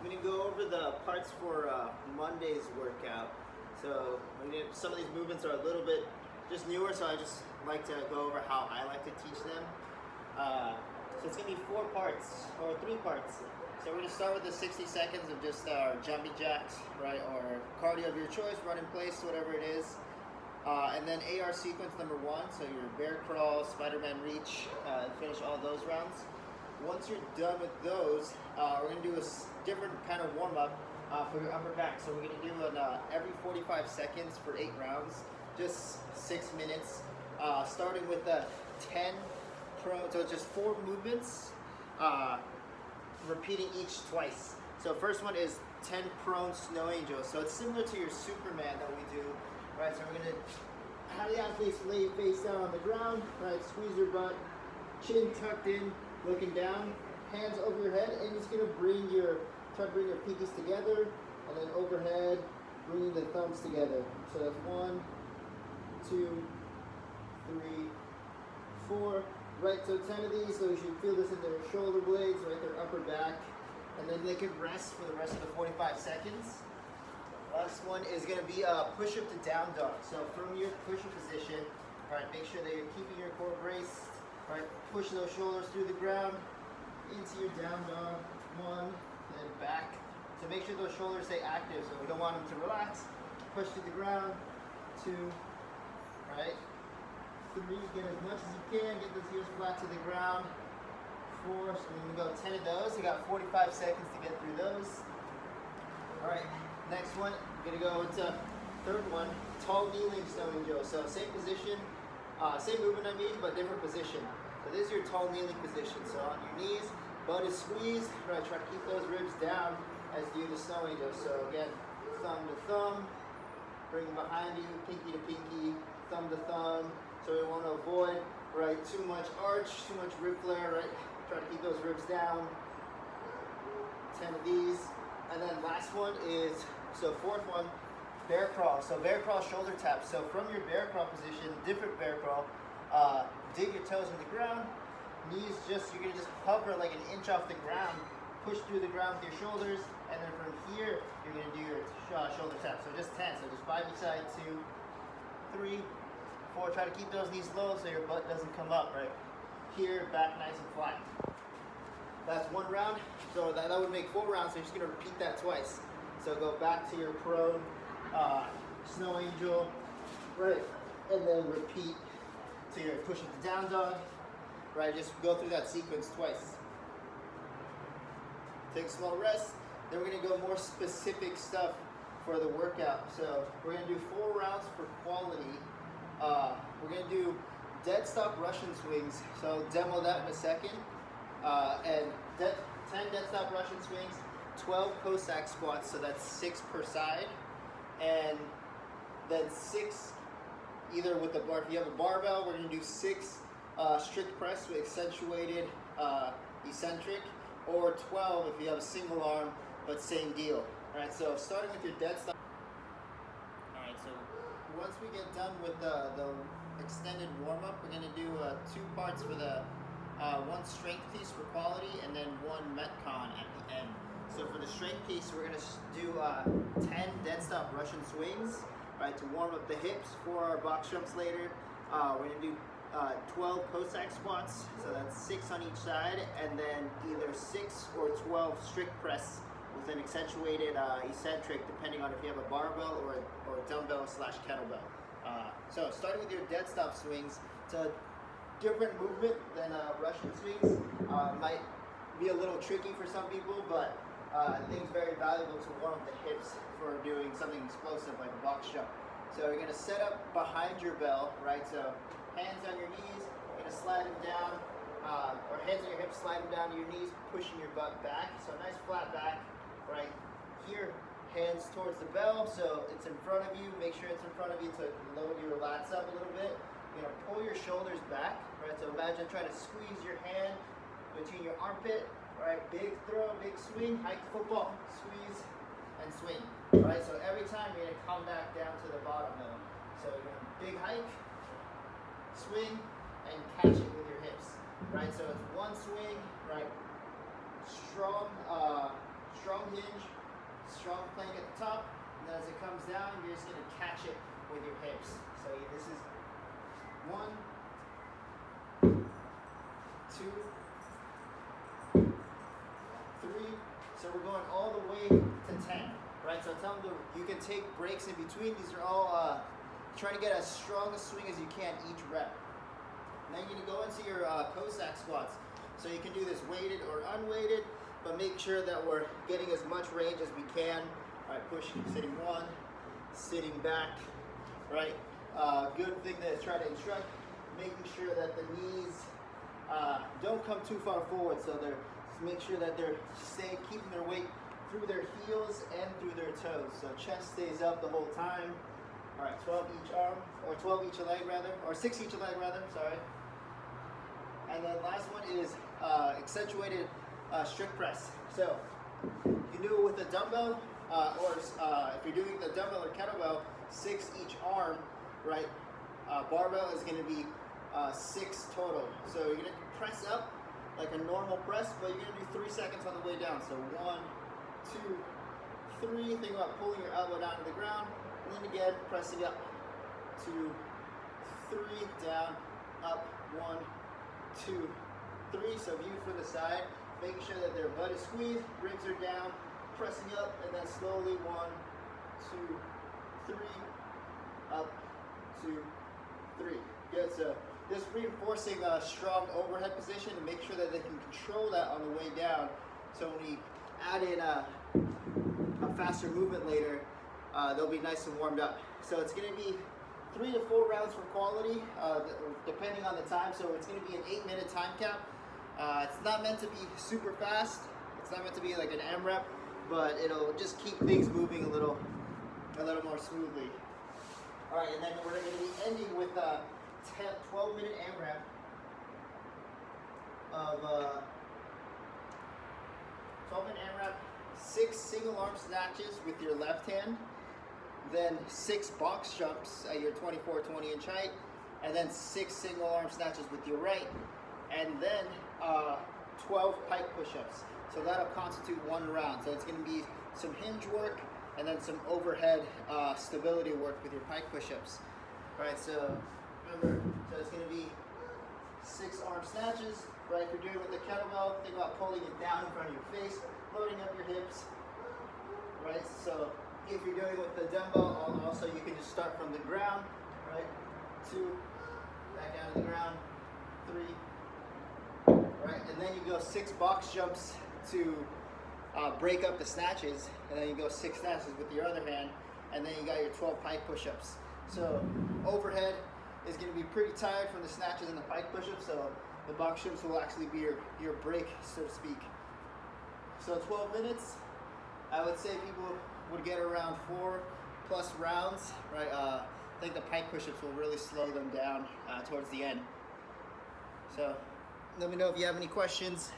I'm going to go over the parts for Monday's workout. So some of these movements are a little bit just newer, so I just like to go over how I like to teach them. So it's going to be 4 parts, or 3 parts. So we're going to start with the 60 seconds of just our jumping jacks, right, or cardio of your choice, run in place, whatever it is. And then AR sequence number 1, so your bear crawl, Spider-Man reach, finish all those rounds. Once you're done with those, we're going to do a different kind of warm-up for your upper back. So we're going to do an every 45 seconds for 8 rounds, just 6 minutes, starting with 10 prone, so just 4 movements, repeating each twice. So first one is 10 prone snow angels. So it's similar to your Superman that we do, right? So we're going to have the athletes lay face down on the ground, right? Squeeze your butt, chin tucked in, looking down, hands over your head, and you're just gonna try to bring your pinkies together, and then overhead, bringing the thumbs together. So that's 1, 2, 3, 4. Right, so 10 of these, so you should feel this in their shoulder blades, right, their upper back, and then they can rest for the rest of the 45 seconds. Last one is gonna be a push-up to down dog. So from your push-up position, all right, make sure that you're keeping your core braced. All right, push those shoulders through the ground into your down dog. 1, then back. So make sure those shoulders stay active. So we don't want them to relax. Push to the ground. 2, right? 3, get as much as you can. Get those heels flat to the ground. 4, so we're gonna go 10 of those. You got 45 seconds to get through those. All right, next one, we're gonna go into third one, tall kneeling snow angel. So same position. Same movement I mean, but different position. So this is your tall kneeling position. So on your knees, butt is squeezed. Right, try to keep those ribs down as you do the snow angel. So again, thumb to thumb, bring them behind you, pinky to pinky, thumb to thumb. So we want to avoid, right, too much arch, too much rib flare, right? Try to keep those ribs down. 10 of these. And then last one is, so fourth one, bear crawl. So bear crawl shoulder tap. So from your bear crawl position, different bear crawl, dig your toes in the ground, knees you're gonna just hover like an inch off the ground, push through the ground with your shoulders, and then from here, you're gonna do your shoulder tap. So just 10, so just 5 each side, 2, 3, 4, try to keep those knees low so your butt doesn't come up, right? Here, back nice and flat. That's 1 round, so that would make 4 rounds, so you're just gonna repeat that twice. So go back to your prone, snow angel, right, and then repeat to your push it to down dog, right, just go through that sequence twice. Take a small rest, then we're gonna go more specific stuff for the workout. So we're gonna do 4 rounds for quality. We're gonna do dead stop Russian swings, so demo that in a second, and 10 dead stop Russian swings, 12 Cossack squats, so that's 6 per side, and then 6 either with the bar. If you have a barbell, we're going to do 6 strict press with accentuated eccentric, or 12 if you have a single arm, but same deal. All right, so starting with your dead stop. All right, so once we get done with the extended warm-up, we're going to do 2 parts for the 1 strength piece for quality, and then 1 metcon at the end. So for the strength piece, we're going to do 10 dead stop Russian swings, right, to warm up the hips for our box jumps later. We're going to do 12 Cossack squats, so that's 6 on each side, and then either 6 or 12 strict press with an accentuated eccentric, depending on if you have a barbell or a dumbbell / kettlebell. So starting with your dead stop swings, it's a different movement than Russian swings. Might be a little tricky for some people, but I think it's very valuable to warm up the hips for doing something explosive like a box jump. So you're gonna set up behind your bell, right? So hands on your knees, you're gonna slide them down, or hands on your hips, slide them down to your knees, pushing your butt back. So nice flat back, right? Here, hands towards the bell, so it's in front of you. Make sure it's in front of you to load your lats up a little bit. You're gonna pull your shoulders back, right? So imagine trying to squeeze your hand between your armpit. Right, big throw, big swing, hike football, squeeze, and swing. Right, so every time you're gonna come back down to the bottom though. So you're gonna big hike, swing, and catch it with your hips. Right, so it's 1 swing, right, strong strong hinge, strong plank at the top, and then as it comes down, you're just gonna catch it with your hips. So this is 1, 2, 3. So we're going all the way to 10, right? So tell them you can take breaks in between. These are all trying to get as strong a swing as you can each rep. And then you're gonna go into your Cossack squats. So you can do this weighted or unweighted, but make sure that we're getting as much range as we can. All right, push, sitting 1, sitting back, right? Good thing to try to instruct, making sure that the knees don't come too far forward. So they're just make sure that they're keeping their weight through their heels and through their toes. So chest stays up the whole time. All right, 12 each arm, or 12 each leg rather, or 6 each leg rather, sorry. And then last one is accentuated strict press. So you can do it with a dumbbell, or if you're doing the dumbbell or kettlebell, 6 each arm, right? Barbell is gonna be 6 total. So you're gonna press up like a normal press, but you're gonna do 3 seconds on the way down. So 1, 2, 3. Think about pulling your elbow down to the ground, and then again, pressing up. 2, 3, down, up, 1, 2, 3. So view from the side, making sure that their butt is squeezed, ribs are down, pressing up, and then slowly 1, 2, 3, up, 2, 3. Good. So just reinforcing a strong overhead position to make sure that they can control that on the way down. So when we add in a faster movement later, they'll be nice and warmed up. So it's going to be 3 to 4 rounds for quality, depending on the time. So it's going to be an 8-minute time cap. It's not meant to be super fast. It's not meant to be like an AMRAP, but it'll just keep things moving a little more smoothly. All right, and then we're going to be ending with a 12-minute AMRAP of 12-minute AMRAP, 6 single arm snatches with your left hand, then 6 box jumps at your 24, 20-inch height, and then 6 single arm snatches with your right, and then 12 pike push-ups. So that'll constitute 1 round. So it's going to be some hinge work and then some overhead stability work with your pike push-ups. All right, so remember, so it's going to be 6 arm snatches, right? If you're doing it with the kettlebell, think about pulling it down in front of your face, loading up your hips, right? So if you're doing it with the dumbbell, also you can just start from the ground, right? 2, back down to the ground, 3, right? And then you go 6 box jumps to break up the snatches, and then you go 6 snatches with your other hand, and then you got your 12 pike push-ups. So overhead is going to be pretty tired from the snatches and the pike push-ups, so the box jumps will actually be your break, so to speak. So 12 minutes, I would say people would get around 4+ rounds, right? I think the pike push-ups will really slow them down towards the end. So let me know if you have any questions.